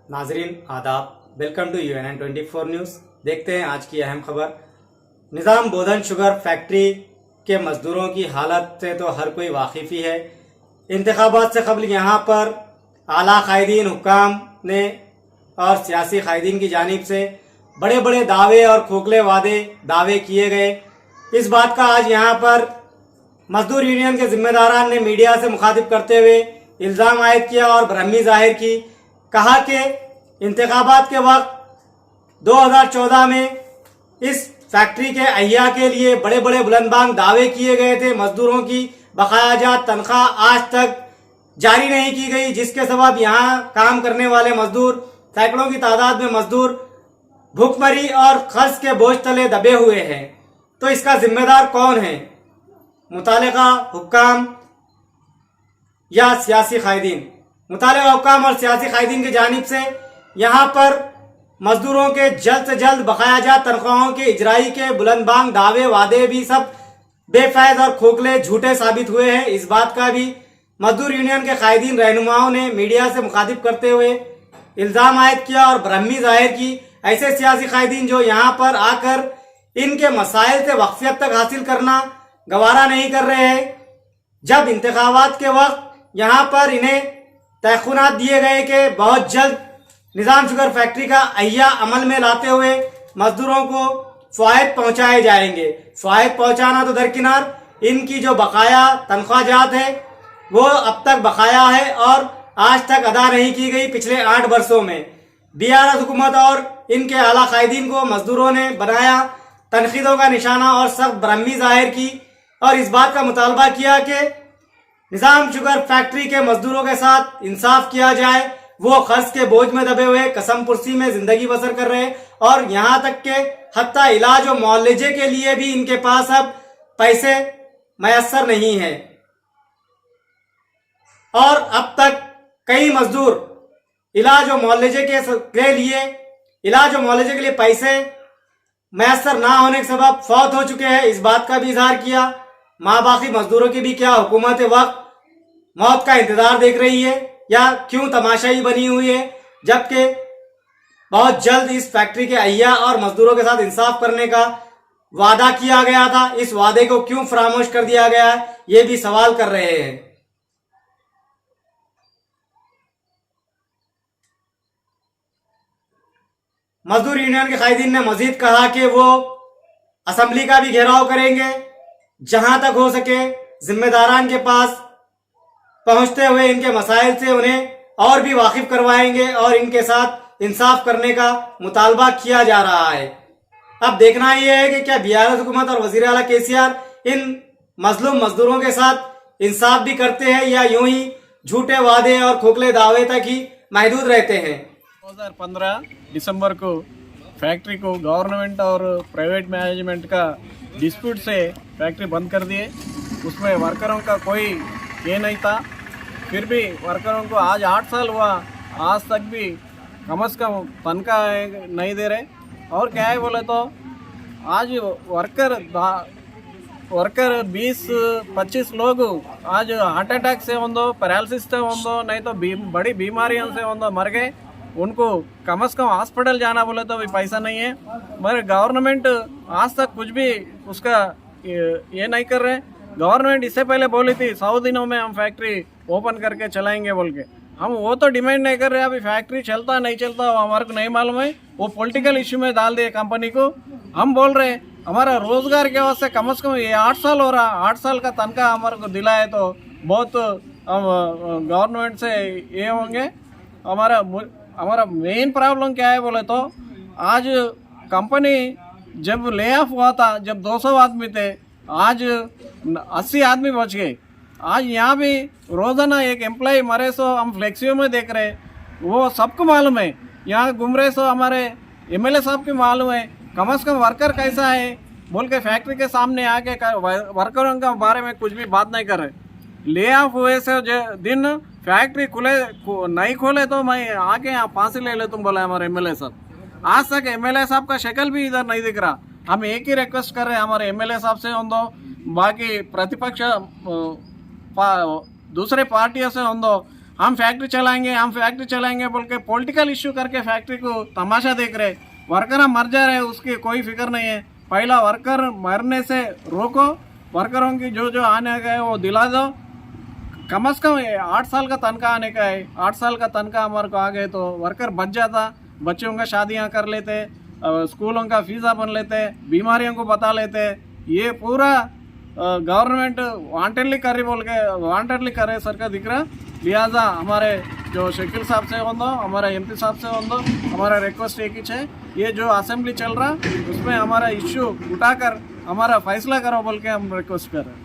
नाजरीन आदाब, welcome to UNN24 news. देखते हैं आज की अहम खबर। निज़ाम बोधन शुगर फैक्ट्री के मजदूरों की हालत से तो हर कोई वाकिफ़ ही है। इंतखाबात से कबल यहाँ पर आला कायदीन हुक्काम ने और सियासी कायदीन की जानिब से बड़े बड़े दावे और खोखले दावे किए गए। इस बात का आज यहाँ पर मजदूर यूनियन के जिम्मेदारान ने मीडिया से मुखातिब करते हुए इल्ज़ाम आयद किया और भ्रमी जाहिर की। कहा कि इंतखाबात के वक्त 2014 में इस फैक्ट्री के अहिया के लिए बड़े बड़े बुलंदबांग दावे किए गए थे। मजदूरों की बकायाजात तनख्वाह आज तक जारी नहीं की गई, जिसके सबब यहाँ काम करने वाले मजदूर, सैकड़ों की तादाद में मजदूर भूखमरी और कर्ज के बोझ तले दबे हुए हैं। तो इसका जिम्मेदार कौन है? मुतालिका हुक्काम या सियासी कायदीन? मुतालिका हुक्काम और सियासी कायदीन की जानिब से यहाँ पर मजदूरों के जल्द से जल्द बकायाजात तनख्वाहों के इजराई के बुलंदबांग दावे वादे भी सब बेफैज और खोखले झूठे साबित हुए हैं। इस बात का भी मजदूर यूनियन के कायदीन रहनुमाओं ने मीडिया से मुखातिब करते हुए इल्ज़ाम आयद किया और भ्रमी जाहिर की। ऐसे सियासी कायदीन जो यहाँ पर आकर इनके मसाइल से वाक़फियत तक हासिल करना गवारा नहीं कर रहे हैं, जब इंतखाबात के वक्त यहाँ पर इन्हें तयख़ुनात दिए गए कि बहुत जल्द निज़ाम शुगर फैक्ट्री का अहिया अमल में लाते हुए मजदूरों को फ़वाइद पहुँचाए जाएंगे। फ़वाइद पहुँचाना तो दरकिनार, इनकी जो बकाया तनख्वाहजात है वो अब तक बकाया है और आज तक अदा नहीं की गई। पिछले 8 वर्षों में BRS हुकूमत और इनके आला कायदीन को मजदूरों ने बनाया तनकीदों का निशाना और सख्त भ्रमी जाहिर की और इस बात का मुतालबा किया कि निज़ाम शुगर फैक्ट्री के मजदूरों के साथ इंसाफ किया जाए। वो कर्ज के बोझ में दबे हुए कसम पुरसी में जिंदगी बसर कर रहे और यहाँ तक के हत्ता इलाज और मुआवजे के लिए भी इनके पास अब पैसे मैसर नहीं है और अब तक कई मजदूर इलाज और मुआवजे के लिए पैसे मैसर ना होने के सबब फौत हो चुके हैं। इस बात का भी इजहार किया। माँ बाकी मजदूरों की भी क्या हुकूमत वक्त मौत का इंतजार देख रही है या क्यों तमाशाई बनी हुई है, जबकि बहुत जल्द इस फैक्ट्री के अहिया और मजदूरों के साथ इंसाफ करने का वादा किया गया था। इस वादे को क्यों फरामोश कर दिया गया है, ये भी सवाल कर रहे हैं। मजदूर यूनियन के कायदीन ने मजीद कहा कि वो असम्बली का भी घेराव करेंगे, जहां तक हो सके जिम्मेदारान के पास पहुंचते हुए इनके मसाइल से उन्हें और भी वाकिफ करवाएंगे और इनके साथ इंसाफ करने का मुतालबा किया जा रहा है। अब देखना यह है कि क्या BRS हुकूमत और वज़ीर आला KCR इन मजलूम मजदूरों के साथ इंसाफ भी करते हैं या यूं ही झूठे वादे और खोखले दावे तक ही महदूद रहते हैं। 2015 दिसंबर को फैक्ट्री को गवर्नमेंट और प्राइवेट मैनेजमेंट का डिस्प्यूट से फैक्ट्री बंद कर दिए। उसमें वर्करों का कोई ये नहीं था, फिर भी वर्करों को आज 8 साल हुआ, आज तक भी कम से कम तनख्वाह नहीं दे रहे। और क्या है बोले तो आज वर्कर 20-25 लोग आज हार्ट अटैक से होंदो, पैरालिसिस से होंदो, नहीं तो बड़ी बीमारियों से होंदो मर गए। उनको कम से कम हॉस्पिटल जाना बोले तो भी पैसा नहीं है, मगर गवर्नमेंट आज तक कुछ भी उसका ये नहीं कर रहे। गवर्नमेंट इससे पहले बोली थी 100 दिनों में हम फैक्ट्री ओपन करके चलाएंगे बोल के, हम वो तो डिमांड नहीं कर रहे। अभी फैक्ट्री चलता नहीं चलता वो हमारे को नहीं मालूम है, वो पॉलिटिकल इश्यू में डाल दिए कंपनी को। हम बोल रहे हैं हमारा रोजगार के वास्ते कम से कम ये 8 साल हो रहा, 8 साल का तनख्वाह हमारे को दिला है तो बहुत गवर्नमेंट से ये होंगे। हमारा मेन प्रॉब्लम क्या है बोले तो आज कंपनी जब ले ऑफ हुआ था, जब 200 आदमी थे, आज 80 आदमी बच गए। आज यहाँ भी रोजाना एक एम्प्लॉय मरे सो हम फ्लेक्सियो में देख रहे, वो सबको मालूम है। यहाँ घूम रहे सो हमारे MLA साहब की मालूम है कम से कम वर्कर कैसा है बोल के फैक्ट्री के सामने आके वर्करों के बारे में कुछ भी बात नहीं कर रहे। ले ऑफ हुए से दिन फैक्ट्री नहीं खोले तो मैं आके यहाँ फांसी ले ले तुम बोला हमारे MLA साहब। आज तक MLA साहब का शक्ल भी इधर नहीं दिख रहा। हम एक ही रिक्वेस्ट कर रहे हैं हमारे MLA साहब से हों दो, बाकी प्रतिपक्ष दूसरे पार्टियों से हों दो, हम फैक्ट्री चलाएंगे बोल के पॉलिटिकल इश्यू करके फैक्ट्री को तमाशा देख रहे। वर्कर मर जा रहे, उसकी कोई फिक्र नहीं है। पहला वर्कर मरने से रोको, वर्करों की जो आने गए वो दिला दो। कम से कम 8 साल का तनख्वाह आने का है। 8 साल का तनख्वाह हमारे को आ गए तो वर्कर बच जाता, बच्चों का शादियां कर लेते, स्कूलों का फीसा बन लेते, बीमारियों को बता लेते। ये पूरा गवर्नमेंट वांटेडली करे सर का दिख रहा। लिहाजा हमारे जो शकील साहब से होंगे, हमारा MP साहब से होंगे, हमारा रिक्वेस्ट एक ही है, ये जो असेंबली चल रहा उसमें हमारा इश्यू उठाकर हमारा फैसला करो बोल के हम रिक्वेस्ट कर रहे हैं।